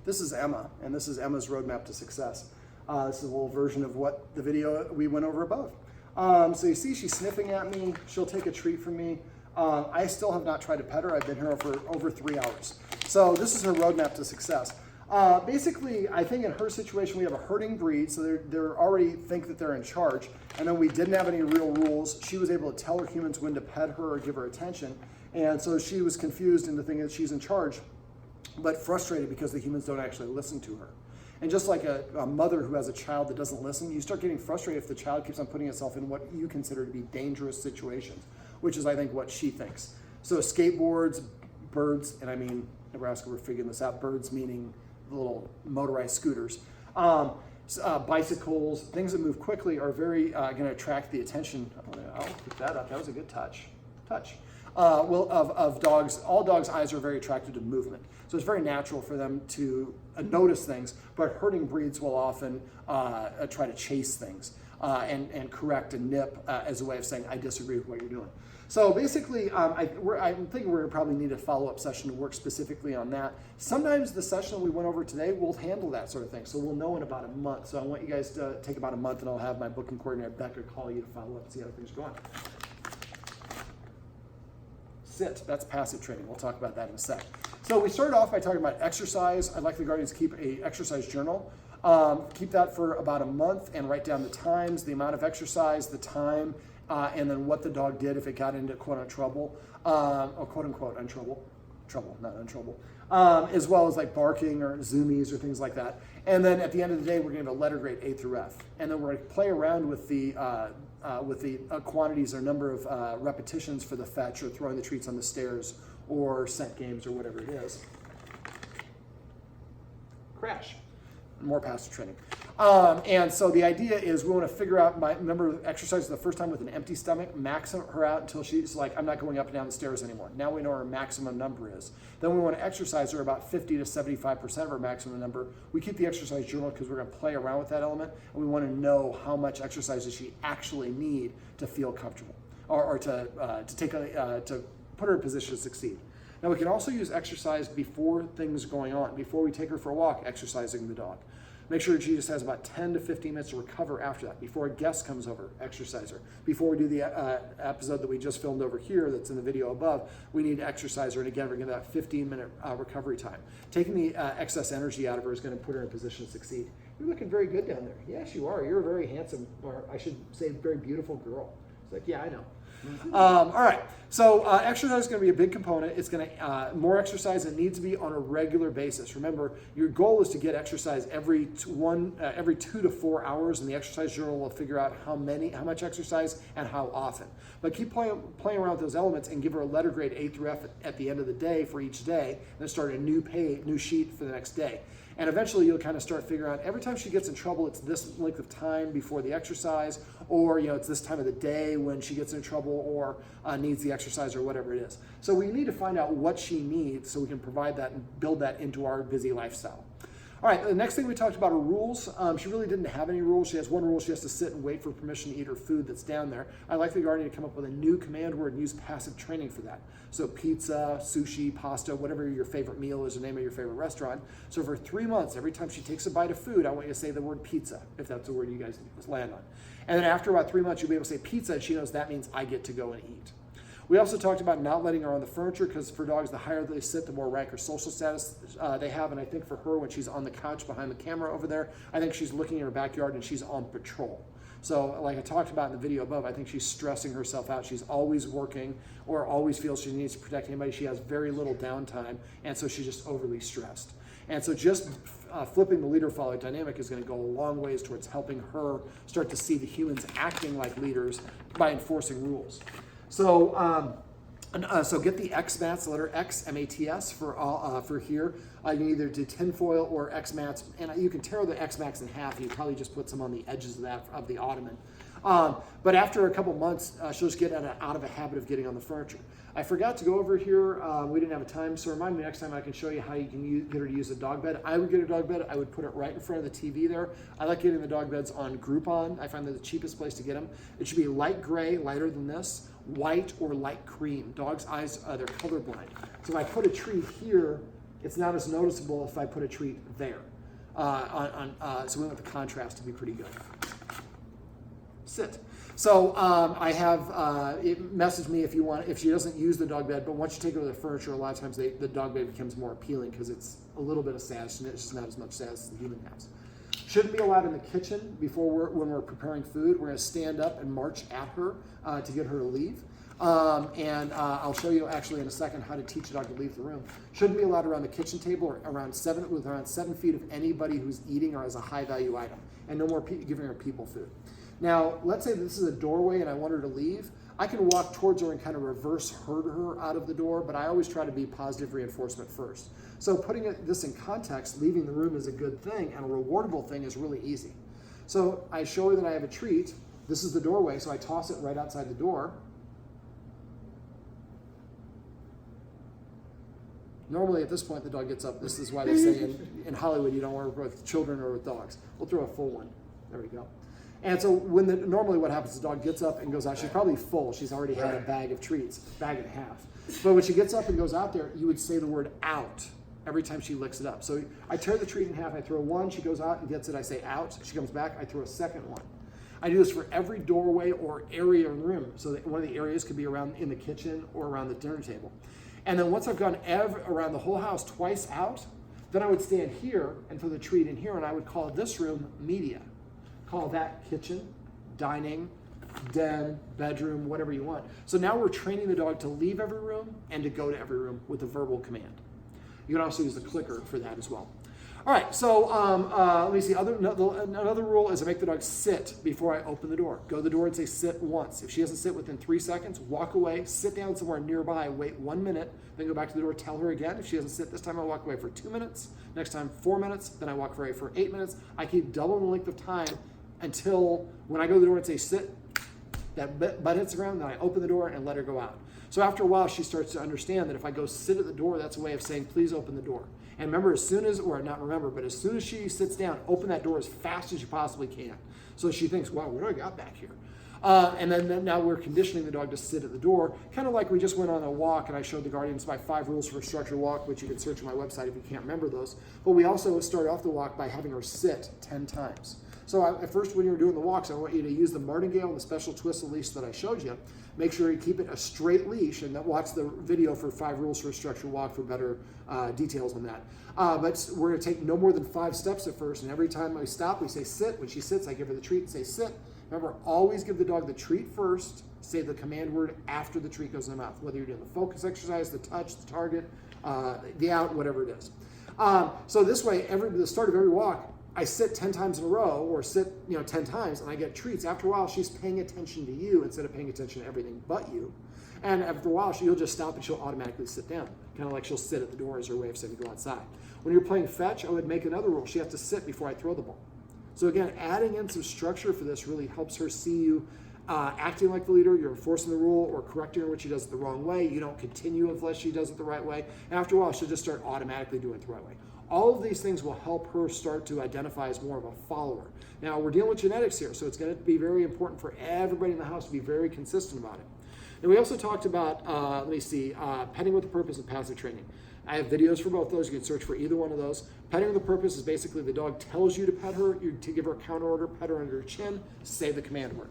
This is Emma, and this is Emma's roadmap to success. This is a little version of what the video we went over above. So you see she's sniffing at me. She'll take a treat from me. I still have not tried to pet her. I've been here for over 3 hours. So this is her roadmap to success. Basically, I think in her situation, we have a herding breed, so they already think that they're in charge. And then we didn't have any real rules. She was able to tell her humans when to pet her or give her attention. And so she was confused into thinking that she's in charge, but frustrated because the humans don't actually listen to her. And just like a mother who has a child that doesn't listen, you start getting frustrated if the child keeps on putting itself in what you consider to be dangerous situations, which is, I think, what she thinks. So skateboards, birds, and I mean, Nebraska, we're figuring this out, birds meaning the little motorized scooters, bicycles, things that move quickly are very going to attract the attention. I'll pick that up. That was a good touch. Of dogs. All dogs' eyes are very attracted to movement. So it's very natural for them to notice things, but herding breeds will often try to chase things and correct and nip as a way of saying, I disagree with what you're doing. So basically, I'm thinking we're going to probably need a follow-up session to work specifically on that. Sometimes the session that we went over today will handle that sort of thing. So we'll know in about a month. So I want you guys to take about a month, and I'll have my booking coordinator, Becca, call you to follow up and see how things are going. Sit, that's passive training. We'll talk about that in a sec. So we started off by talking about exercise. I'd like the Guardians to keep an exercise journal. Keep that for about a month and write down the times, the amount of exercise, the time, and then what the dog did if it got into quote-unquote trouble, or quote-unquote trouble, not untrouble, as well as like barking or zoomies or things like that. And then at the end of the day, we're going to have a letter grade A through F. And then we're going to play around with the quantities or number of repetitions for the fetch or throwing the treats on the stairs or scent games or whatever it is. Crash. More passive training. And so the idea is we want to figure out, remember exercise the first time with an empty stomach, max her out until she's like, I'm not going up and down the stairs anymore. Now we know her maximum number is. Then we want to exercise her about 50 to 75% of her maximum number. We keep the exercise journal because we're going to play around with that element, and we want to know how much exercise does she actually need to feel comfortable or to put her in a position to succeed. Now we can also use exercise before things going on, before we take her for a walk, exercising the dog. Make sure she just has about 10 to 15 minutes to recover after that. Before a guest comes over, exercise her. Before we do the episode that we just filmed over here that's in the video above, we need to exercise her. And again, we're going to have that 15-minute recovery time. Taking the excess energy out of her is going to put her in a position to succeed. You're looking very good down there. Yes, you are. You're a very handsome, or I should say very beautiful girl. It's like, yeah, I know. All right, so exercise is going to be a big component. It's going to more exercise, and it needs to be on a regular basis. Remember, your goal is to get exercise every 2 to 4 hours, and the exercise journal will figure out how much exercise and how often. But keep playing around with those elements and give her a letter grade A through F at the end of the day for each day, and then start a new sheet for the next day. And eventually you'll kind of start figuring out every time she gets in trouble, it's this length of time before the exercise, or it's this time of the day when she gets in trouble or needs the exercise or whatever it is. So we need to find out what she needs so we can provide that and build that into our busy lifestyle. All right, the next thing we talked about are rules. She really didn't have any rules. She has one rule: she has to sit and wait for permission to eat her food that's down there. I'd like the Guardian to come up with a new command word and use passive training for that. So pizza, sushi, pasta, whatever your favorite meal is, the name of your favorite restaurant. So for 3 months, every time she takes a bite of food, I want you to say the word pizza, if that's the word you guys land on. And then after about 3 months, you'll be able to say pizza, and she knows that means I get to go and eat. We also talked about not letting her on the furniture, because for dogs, the higher they sit, the more rank or social status they have. And I think for her, when she's on the couch behind the camera over there, I think she's looking in her backyard and she's on patrol. So like I talked about in the video above, I think she's stressing herself out. She's always working or always feels she needs to protect anybody. She has very little downtime, and so she's just overly stressed. And so just flipping the leader-follower dynamic is going to go a long ways towards helping her start to see the humans acting like leaders by enforcing rules. So, so get the X mats, the letter X, M-A-T-S for here. You can either do tinfoil or X mats, and you can tear the X mats in half. You probably just put some on the edges of the ottoman. But after a couple months, she'll just get out of a habit of getting on the furniture. I forgot to go over here. We didn't have a time, so remind me next time I can show you how you can get her to use a dog bed. I would get a dog bed. I would put it right in front of the TV there. I like getting the dog beds on Groupon. I find they're the cheapest place to get them. It should be light gray, lighter than this, white or light cream. Dogs' eyes, they're colorblind. So if I put a tree here, It's not as noticeable if I put a treat there. So we want the contrast to be pretty good. Sit. So I have it message me if she doesn't use the dog bed, but once you take over the furniture, a lot of times the dog bed becomes more appealing because it's a little bit of status and it's just not as much status as the human has. Shouldn't be allowed in the kitchen when we're preparing food. We're going to stand up and march at her to get her to leave. I'll show you actually in a second how to teach a dog to leave the room. Shouldn't be allowed around the kitchen table or around 7 feet of anybody who's eating or has a high value item, and no more giving her people food. Now, let's say this is a doorway and I want her to leave. I can walk towards her and kind of reverse herd her out of the door, but I always try to be positive reinforcement first. So putting this in context, leaving the room is a good thing and a rewardable thing is really easy. So I show her that I have a treat. This is the doorway, so I toss it right outside the door. Normally at this point the dog gets up. This is why they say in Hollywood you don't work with children or with dogs. We'll throw a full one. There we go. And so normally what happens is the dog gets up and goes out. She's probably full. She's already had a bag of treats, bag and a half. But when she gets up and goes out there, you would say the word out every time she licks it up. So I tear the treat in half. I throw one. She goes out and gets it. I say out. She comes back. I throw a second one. I do this for every doorway or area in the room. So that one of the areas could be around in the kitchen or around the dinner table. And then once I've gone around the whole house twice out, then I would stand here and throw the treat in here, and I would call this room media. Call that kitchen, dining, den, bedroom, whatever you want. So now we're training the dog to leave every room and to go to every room with a verbal command. You can also use the clicker for that as well. All right, so let me see. Another rule is I make the dog sit before I open the door. Go to the door and say sit once. If she doesn't sit within 3 seconds, walk away, sit down somewhere nearby, wait 1 minute, then go back to the door, tell her again. If she doesn't sit this time, I walk away for 2 minutes. Next time, 4 minutes. Then I walk away for 8 minutes. I keep doubling the length of time until when I go to the door and say sit, that butt hits the ground, then I open the door and let her go out. So after a while, she starts to understand that if I go sit at the door, that's a way of saying, please open the door. And remember, as soon as she sits down, open that door as fast as you possibly can. So she thinks, wow, what do I got back here? And then now we're conditioning the dog to sit at the door, kind of like we just went on a walk and I showed the Guardians my 5 rules for a structured walk, which you can search on my website if you can't remember those. But we also started off the walk by having her sit 10 times. So at first, when you're doing the walks, I want you to use the martingale and the special twist leash that I showed you. Make sure you keep it a straight leash, and watch the video for 5 rules for a structured walk for better details on that. But we're going to take no more than 5 steps at first, and every time I stop, we say sit. When she sits, I give her the treat and say sit. Remember, always give the dog the treat first, say the command word after the treat goes in the mouth, whether you're doing the focus exercise, the touch, the target, the out, whatever it is. So this way, the start of every walk, I sit 10 times in a row, or sit 10 times, and I get treats. After a while, she's paying attention to you instead of paying attention to everything but you. And after a while, you'll just stop and she'll automatically sit down, kind of like she'll sit at the door as her way of saying go outside. When you're playing fetch, I would make another rule. She has to sit before I throw the ball. So again, adding in some structure for this really helps her see you acting like the leader. You're enforcing the rule or correcting her when she does it the wrong way. You don't continue unless she does it the right way. And after a while, she'll just start automatically doing it the right way. All of these things will help her start to identify as more of a follower. Now, we're dealing with genetics here, so it's going to be very important for everybody in the house to be very consistent about it. And we also talked about, petting with a purpose and passive training. I have videos for both those. You can search for either one of those. Petting with a purpose is basically the dog tells you to pet her, to give her a counter order, pet her under her chin, say the command word.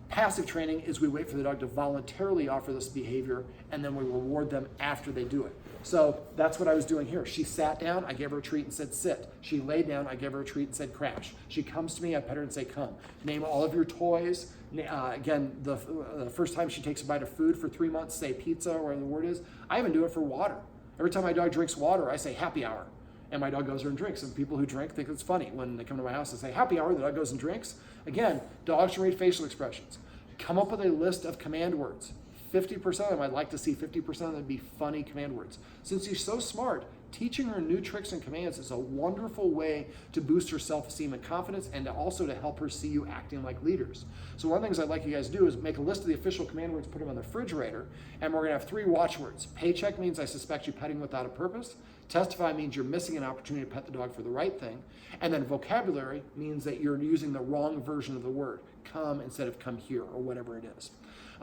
Passive training is we wait for the dog to voluntarily offer this behavior, and then we reward them after they do it. So that's what I was doing here. She sat down, I gave her a treat and said sit. She laid down, I gave her a treat and said crash. She comes to me, I pet her and say come. Name all of your toys. Again, the first time she takes a bite of food for 3 months, say pizza or whatever the word is. I even do it for water. Every time my dog drinks water, I say happy hour. And my dog goes there and drinks. And people who drink think it's funny. When they come to my house and say happy hour, the dog goes and drinks. Again, dogs can read facial expressions. Come up with a list of command words. 50% of them, I'd like to see 50% of them be funny command words. Since she's so smart, teaching her new tricks and commands is a wonderful way to boost her self-esteem and confidence, and also to help her see you acting like leaders. So one of the things I'd like you guys to do is make a list of the official command words, put them on the refrigerator, and we're going to have 3 watchwords. Paycheck means I suspect you petting without a purpose. Testify means you're missing an opportunity to pet the dog for the right thing. And then vocabulary means that you're using the wrong version of the word. Come instead of come here, or whatever it is.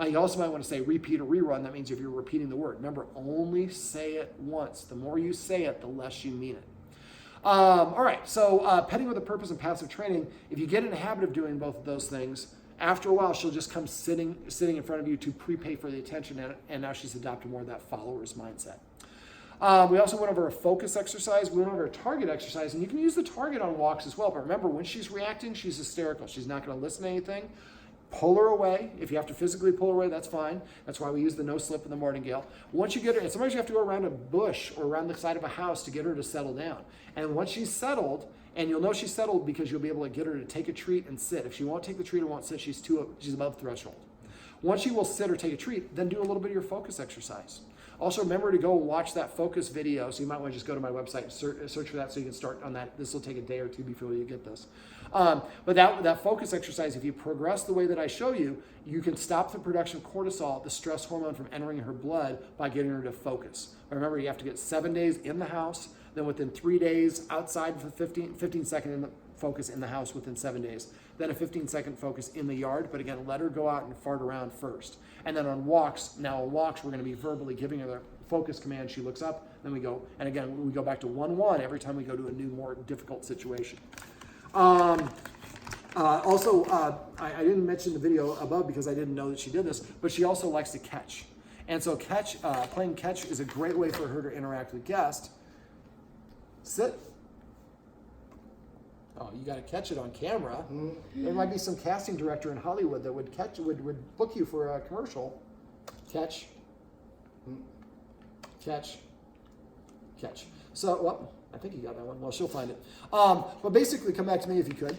You also might want to say repeat or rerun. That means if you're repeating the word. Remember, only say it once. The more you say it, the less you mean it. All right, so petting with a purpose and passive training, if you get in the habit of doing both of those things, after a while, she'll just come sitting in front of you to prepay for the attention, and now she's adopted more of that follower's mindset. We also went over a focus exercise. We went over a target exercise, and you can use the target on walks as well. But remember, when she's reacting, she's hysterical. She's not going to listen to anything. Pull her away. If you have to physically pull her away, that's fine. That's why we use the no slip and the martingale. Once you get her, and sometimes you have to go around a bush or around the side of a house to get her to settle down. And once she's settled, and you'll know she's settled because you'll be able to get her to take a treat and sit. If she won't take the treat or won't sit, she's above threshold. Once she will sit or take a treat, then do a little bit of your focus exercise. Also, remember to go and watch that focus video. So you might want to just go to my website and search for that so you can start on that. This will take a day or two before you get this. But that focus exercise, if you progress the way that I show you, you can stop the production of cortisol, the stress hormone, from entering her blood by getting her to focus. Remember, you have to get 7 days in the house, then within 3 days outside for 15 second focus in the house within 7 days, then a 15-second focus in the yard. But again, let her go out and fart around first. And then on walks, we're going to be verbally giving her the focus command. She looks up, then we go, and again, we go back to 1-1 every time we go to a new, more difficult situation. I didn't mention the video above because I didn't know that she did this, but she also likes to catch. And so playing catch is a great way for her to interact with guests. Sit. Oh, you got to catch it on camera. Mm-hmm. There might be some casting director in Hollywood that would book you for a commercial. Catch. Catch. Catch. So, well, I think you got that one. Well, she'll find it. But basically, come back to me if you could.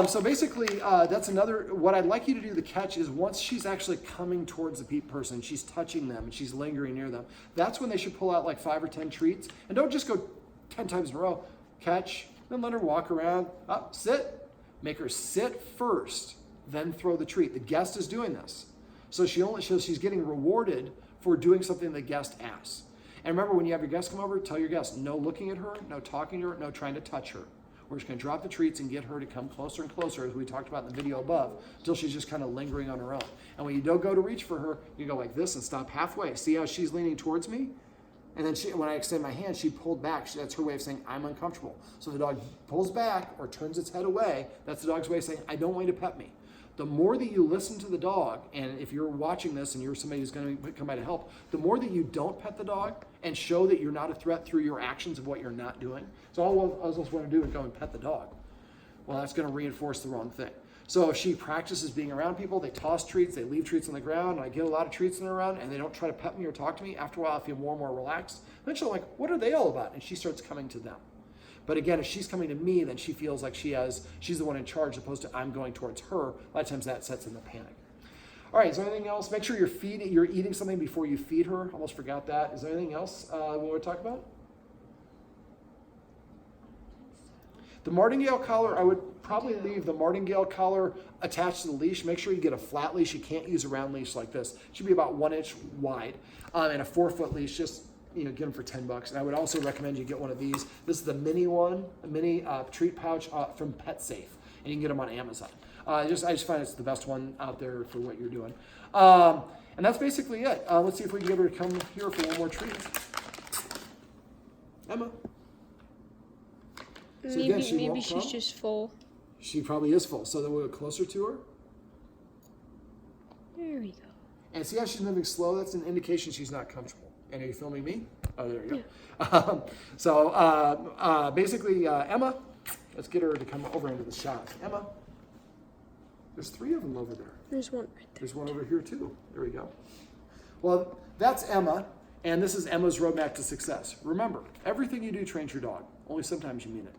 So basically, that's another, what I'd like you to do, the catch, is once she's actually coming towards the person, she's touching them and she's lingering near them, that's when they should pull out like 5 or 10 treats. And don't just go 10 times in a row. Catch, then let her walk around, up, sit. Make her sit first, then throw the treat. The guest is doing this. So she's getting rewarded for doing something the guest asks. And remember, when you have your guests come over, tell your guests, no looking at her, no talking to her, no trying to touch her. We're just going to drop the treats and get her to come closer and closer, as we talked about in the video above, until she's just kind of lingering on her own. And when you don't go to reach for her, you go like this and stop halfway. See how she's leaning towards me? And then when I extend my hand, she pulled back. That's her way of saying, I'm uncomfortable. So the dog pulls back or turns its head away. That's the dog's way of saying, I don't want you to pet me. The more that you listen to the dog, and if you're watching this and you're somebody who's going to come by to help, the more that you don't pet the dog and show that you're not a threat through your actions of what you're not doing. So all I just want to do is go and pet the dog. Well, that's going to reinforce the wrong thing. So if she practices being around people, they toss treats, they leave treats on the ground, and I get a lot of treats in and around, and they don't try to pet me or talk to me, after a while I feel more and more relaxed. Eventually I'm like, what are they all about? And she starts coming to them. But again, if she's coming to me, then she feels like she's the one in charge, as opposed to I'm going towards her. A lot of times that sets in the panic. All right, is there anything else? Make sure you're eating something before you feed her. Almost forgot that. Is there anything else we want to talk about? The martingale collar, I would probably leave the martingale collar attached to the leash. Make sure you get a flat leash. You can't use a round leash like this. It should be about 1 inch wide. And a 4-foot leash, just get them for $10. And I would also recommend you get one of these. This is the mini treat pouch from Pet Safe, and you can get them on Amazon. I just find it's the best one out there for what you're doing. And that's basically it. Let's see if we can get her to come here for one more treat. Emma. So maybe she's just full. She probably is full. So then we'll go closer to her. There we go. And see how she's moving slow? That's an indication she's not comfortable. And are you filming me? Oh, there you go. Yeah. Basically, Emma, let's get her to come over into the shot. Emma, there's 3 of them over there. There's one right there. There's one over here too. There we go. Well, that's Emma, and this is Emma's roadmap to success. Remember, everything you do trains your dog. Only sometimes you mean it.